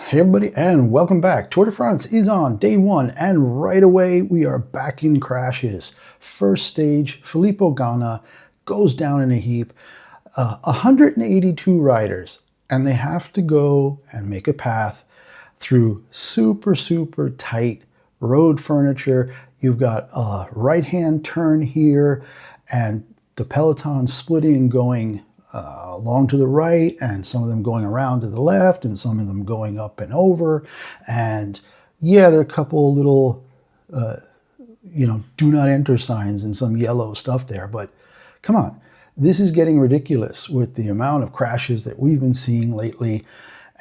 Hey everybody, and welcome back. Tour de France is on day one, and right away we are back in crashes. First stage, Filippo Ganna goes down in a heap. 182 riders, and they have to go and make a path through super tight road furniture. You've got a right-hand turn here, and the peloton splitting, going along to the right, and some of them going around to the left, and some of them going up and over. And yeah, there are a couple little, do not enter signs and some yellow stuff there, but come on. This is getting ridiculous with the amount of crashes that we've been seeing lately.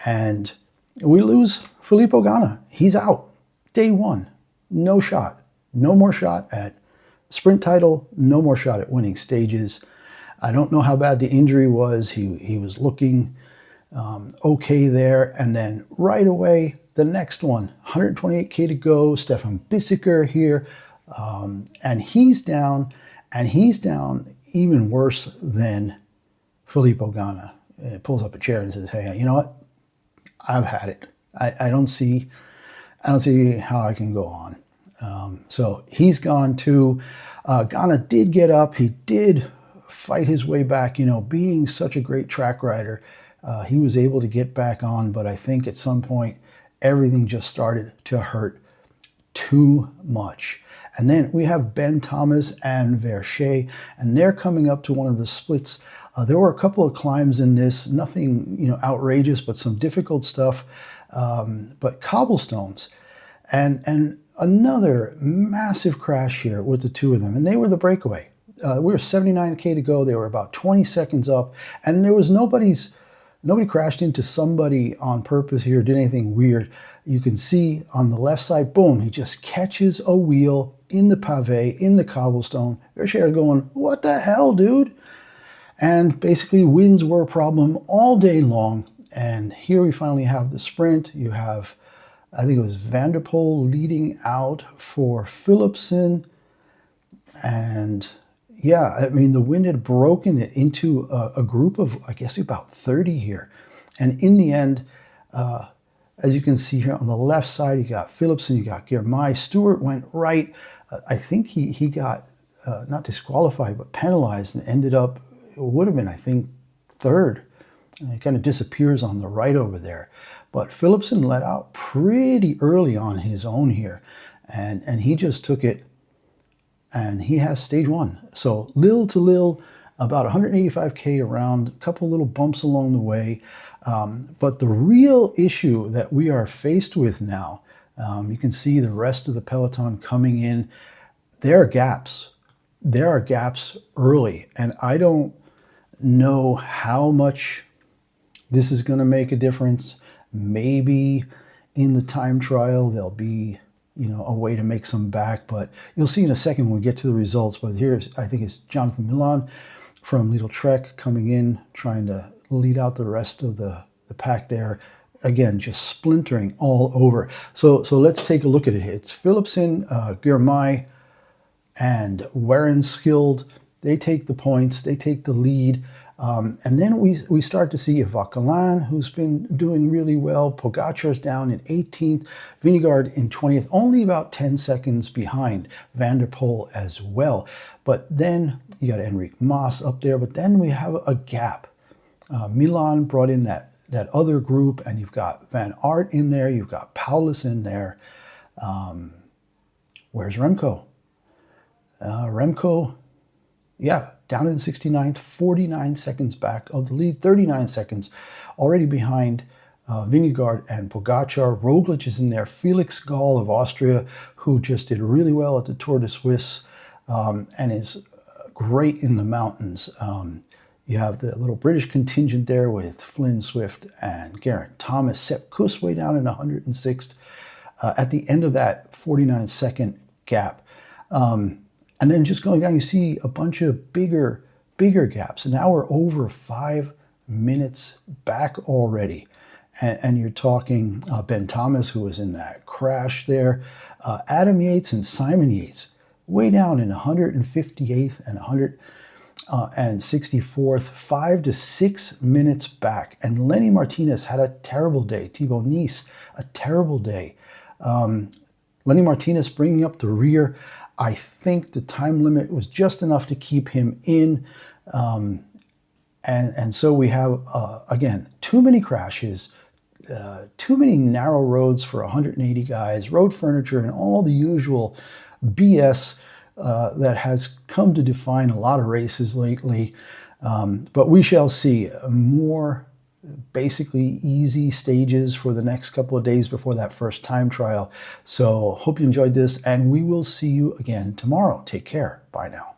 And we lose Filippo Ganna. He's out. Day one. No shot. No more shot at sprint title. No more shot at winning stages. I don't know how bad the injury was. He was looking okay there. And then right away, the next one, 128K to go. Stefan Bissiker here. And he's down. And he's down even worse than Filippo Ganna. It pulls up a chair and says, hey, you know what? I've had it. I don't see how I can go on. So he's gone too. Ganna did get up. He did fight his way back. You know, being such a great track rider, he was able to get back on. But I think at some point, everything just started to hurt too much. And then we have Ben Thomas and Verchet, and they're coming up to one of the splits. There were a couple of climbs in this, nothing outrageous, but some difficult stuff, but cobblestones. And another massive crash here with the two of them, and they were the breakaway. We were 79K to go. They were about 20 seconds up, and there was nobody crashed into somebody on purpose here, did anything weird. You can see on the left side, boom, he just catches a wheel in the pave, in the cobblestone. Verchet going, what the hell, dude? And basically wins were a problem all day long. And here we finally have the sprint. You have, I think it was Van der Poel leading out for Philipsen. And yeah, I mean, the wind had broken it into a group of, I guess, about 30 here. And in the end, as you can see here on the left side, you got Philipsen, you got Girmay. Stewart went right. I think he got not disqualified, but penalized, and ended up, it would have been, I think, third. And it kind of disappears on the right over there. But Philipsen let out pretty early on his own here. And he just took it, and he has stage one. So Lille to Lille, about 185K around, a couple little bumps along the way. But the real issue that we are faced with now, you can see the rest of the peloton coming in. There are gaps. There are gaps early, and I don't know how much this is going to make a difference. Maybe in the time trial there'll be a way to make some back, but you'll see in a second when we get to the results. But here, I think it's Jonathan Milan from Lidl Trek coming in, trying to lead out the rest of the pack there. Again, just splintering all over. So let's take a look at it. It's Philipsen, Girmay, and Werenskilde. They take the points. They take the lead. And then we start to see Vauquelin, who's been doing really well. Pogacar's down in 18th. Vingegaard in 20th, only about 10 seconds behind Van der Poel as well. But then you got Enric Mas up there. But then we have a gap. Milan brought in that other group, and you've got Van Aert in there. You've got Paulus in there. Where's Remco? Remco, yeah, down in 69th, 49 seconds back of the lead, 39 seconds already behind Vingegaard and Pogacar. Roglic is in there. Felix Gall of Austria, who just did really well at the Tour de Suisse and is great in the mountains. You have the little British contingent there with Flynn Swift and Geraint Thomas. Sepp Kuss way down in 106th at the end of that 49-second gap. And then just going down, you see a bunch of bigger gaps. And now we're over 5 minutes back already. And you're talking Ben Thomas, who was in that crash there. Adam Yates and Simon Yates way down in 158th and and 64th, 5 to 6 minutes back. And Lenny Martinez had a terrible day. Thibaut Nice, a terrible day. Lenny Martinez bringing up the rear. I think the time limit was just enough to keep him in. And so we have, again, too many crashes, too many narrow roads for 180 guys, road furniture, and all the usual BS that has come to define a lot of races lately. But we shall see more basically easy stages for the next couple of days before that first time trial. So hope you enjoyed this, and we will see you again tomorrow. Take care. Bye now.